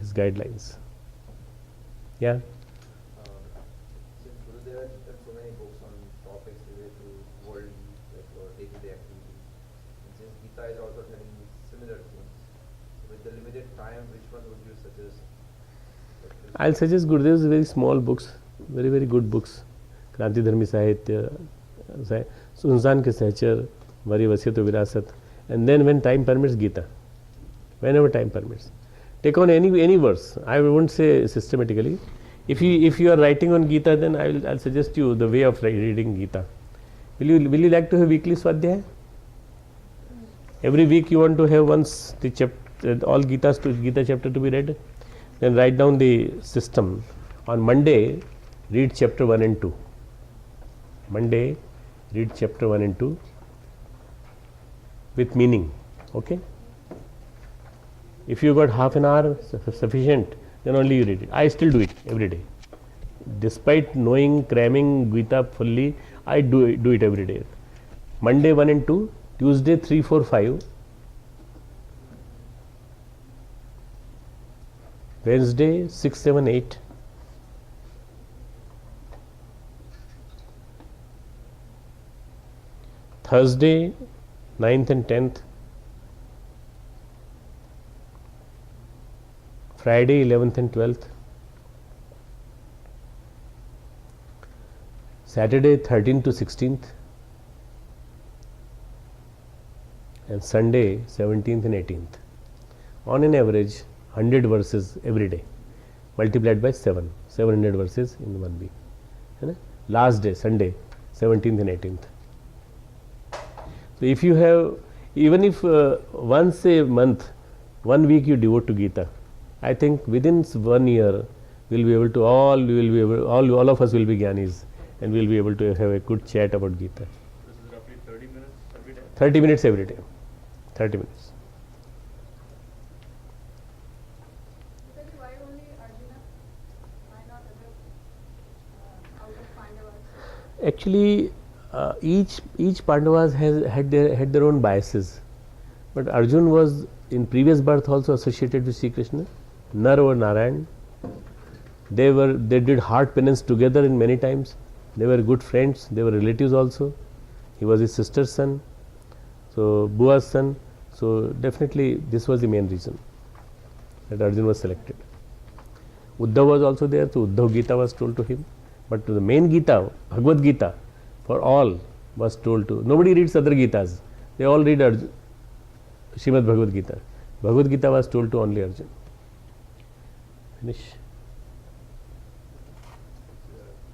his guidelines. Yeah. Since Gurudev has written so many books on topics related to worldly, like or day-to-day activities, and since Gita is also telling similar things, with the limited time, which one would you suggest? I'll suggest Gurudev's very small books, very very good books. Krantidharmi Sahitya, Sunsan ke Sahchar, Vari Vasiyat Virasat, and then when time permits, Gita. Whenever time permits, take on any verse. I won't say systematically. If you are writing on Gita, then I'll suggest you the way of reading Gita. Will you like to have weekly Swadhyaya? Every week you want to have once the chapter, all Gita chapter to be read. Then write down the system. On Monday, read chapter 1 and 2. Monday, read chapter 1 and 2 with meaning. Okay. If you got half an hour sufficient, then only you read it. I still do it every day. Despite knowing, cramming Gita fully, I do it every day. Monday 1 and 2, Tuesday 3, 4, 5, Wednesday 6, 7, 8, Thursday 9th and 10th, Friday 11th and 12th, Saturday 13th to 16th, and Sunday 17th and 18th. On an average 100 verses every day multiplied by 700 verses in 1 week. Last day Sunday 17th and 18th. So if you have, even if once a month, 1 week you devote to Gita, I think within 1 year we'll be able to all of us will be Gyanis, and we'll be able to have a good chat about Gita. This is roughly 30 minutes every day? 30 minutes every day. 30 minutes. Why only Arjuna? Why not other out of Pandavas? Actually, each Pandavas had their own biases, but Arjun was in previous birth also associated with Sri Krishna. Nar or Narayan. They did heart penance together in many times. They were good friends. They were relatives also. He was his sister's son, so Bua's son. So definitely this was the main reason that Arjun was selected. Uddhav was also there, so Uddhav Gita was told to him. But the main Gita, Bhagavad Gita, for all was told to. Nobody reads other Gitas. They all read Srimad Bhagavad Gita. Bhagavad Gita was told to only Arjun. Finish.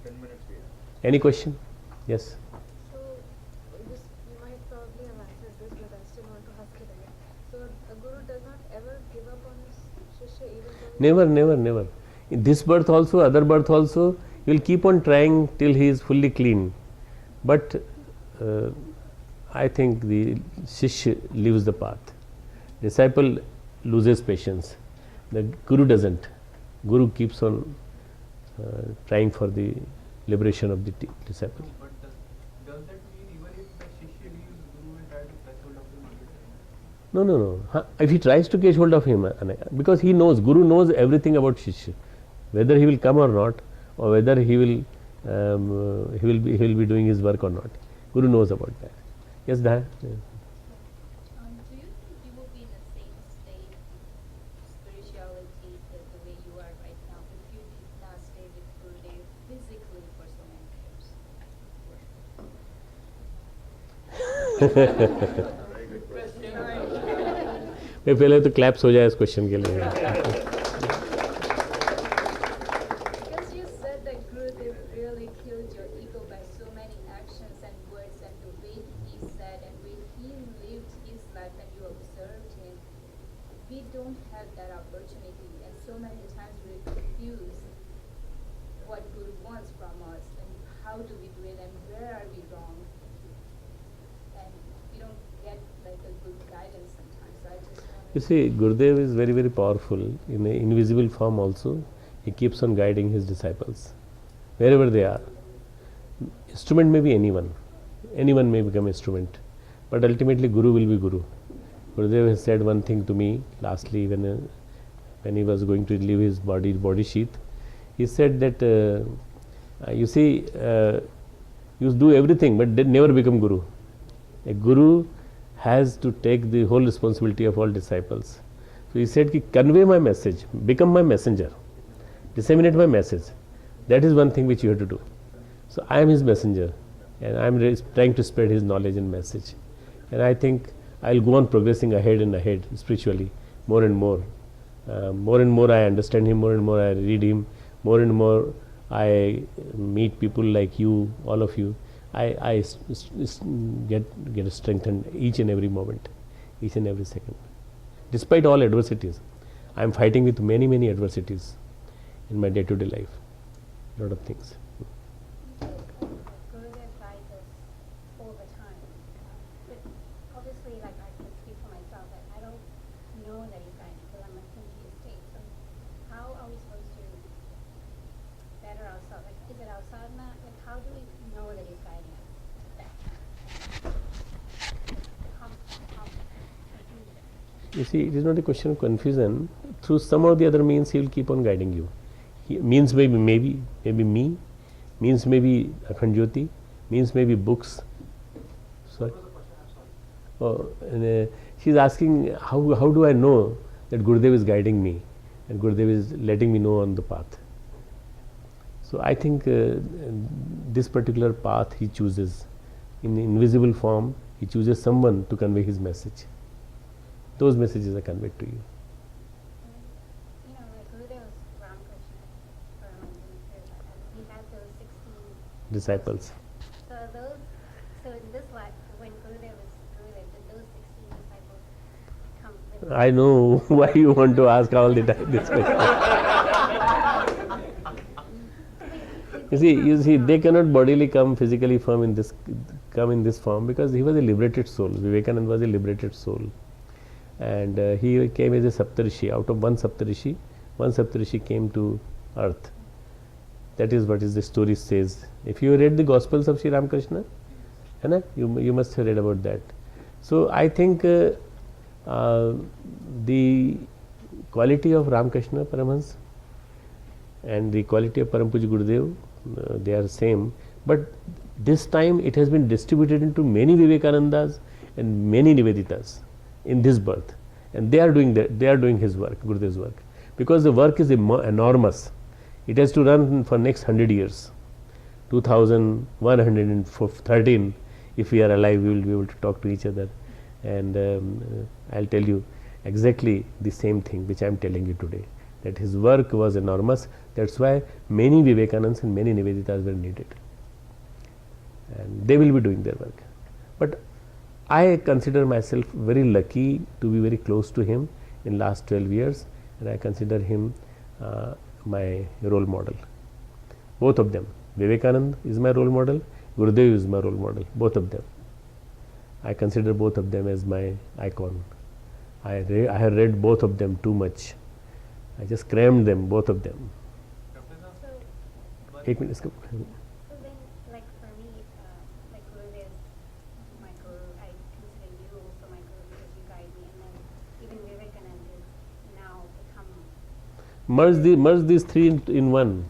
10 minutes we have. Any question? Yes. So this, you might probably have answered this, but I still want to ask it again. So a guru does not ever give up on his shishya, even though Never. In this birth also, other birth also, he will keep on trying till he is fully clean. But I think the Shishya leaves the path. Disciple loses patience. The Guru doesn't. Guru keeps on trying for the liberation of the disciple. But does that mean even if the Shishya leaves, Guru will try to catch hold of him again? No. If he tries to catch hold of him, because he knows, Guru knows everything about Shishya, whether he will come or not, or whether he will be doing his work or not. Guru knows about that. Yes, Daya? Do you think you will be in the same state, spirituality, the way you are right now, if you did not stay with Gurudev physically for so many years? Very good question. मैं पहले तो claps हो जाए इस question के लिए. Because you said that Gurudev really killed your ego by so many actions and words and the way he said and way he lived his life and you observed him. We don't have that opportunity and so many times we refuse what Guru wants from us and how do we do it and where are we wrong. And we don't get like a good guidance sometimes. So I just want You see, Gurudev is very, very powerful. In an invisible form also, he keeps on guiding his disciples, wherever they are. Instrument may be anyone. Anyone may become instrument. But ultimately, Guru will be Guru. Gurudev has said one thing to me, lastly, when when he was going to leave his body sheath. He said that you see, you do everything but they never become guru. A guru has to take the whole responsibility of all disciples. So he said, ki, convey my message, become my messenger, disseminate my message. That is one thing which you have to do. So I am his messenger, and I am trying to spread his knowledge and message. And I think I will go on progressing ahead and ahead spiritually, more and more. More and more I understand him, more and more I read him, more and more I meet people like you, all of you. I get strengthened each and every moment, each and every second. Despite all adversities, I am fighting with many adversities in my day-to-day life. Lot of things. Gurudev guides us all the time. But obviously, like I can speak for myself, that I don't know that he's guiding because I'm a confused state. So how are we supposed to better ourselves? Like, is it our sadhana? Like, how do we know that he's guiding us? You see, it is not a question of confusion. Through some or the other means, he will keep on guiding you. Means maybe me, means maybe Akhand Jyoti, means maybe books. Sorry. Oh, and, she is asking how do I know that Gurudev is guiding me and Gurudev is letting me know on the path. So I think this particular path he chooses in invisible form. He chooses someone to convey his message. Those messages are conveyed to you. You know, like Gurudev's Ramakrishna, and he had those 16 Disciples. So in this life, when Gurudev was Gurudev, did those 16 disciples come with I know why you want to ask all the time this question. You see, they cannot bodily come physically come in this form because he was a liberated soul. Vivekananda was a liberated soul, and he came as a Saptarishi. Out of one Saptarishi came to earth. That is what the story says. If you read the Gospels of Sri Ramakrishna, you must have read about that. So I think the quality of Ramakrishna Paramahansa and the quality of Param Puja Gurudev, they are same, but this time it has been distributed into many Vivekanandas and many Niveditas in this birth, and they are doing his work, Gurudev's work, because the work is enormous. It has to run for next 100 years. 2113, if we are alive, we will be able to talk to each other, and I'll tell you exactly the same thing which I am telling you today, that his work was enormous. That's why many Vivekanandas and many Niveditas were needed, and they will be doing their work. But I consider myself very lucky to be very close to him in last 12 years, and I consider him my role model. Both of them. Vivekananda is my role model, Gurudev is my role model, both of them. I consider both of them as my icon. I have read both of them too much. I just crammed them, both of them. Professor, 8 minutes. So then, like for me, like Gurudev, my guru, I consider you also my guru because you guide me, and then even Vivekananda is now become. Merge these three in one.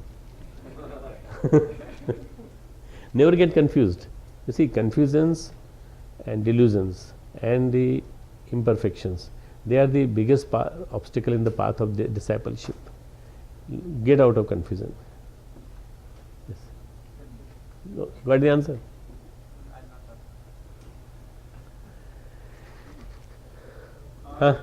Never get confused. You see, confusions and delusions and the imperfections, they are the biggest obstacle in the path of the discipleship. Get out of confusion. Yes. No, got the answer? Huh?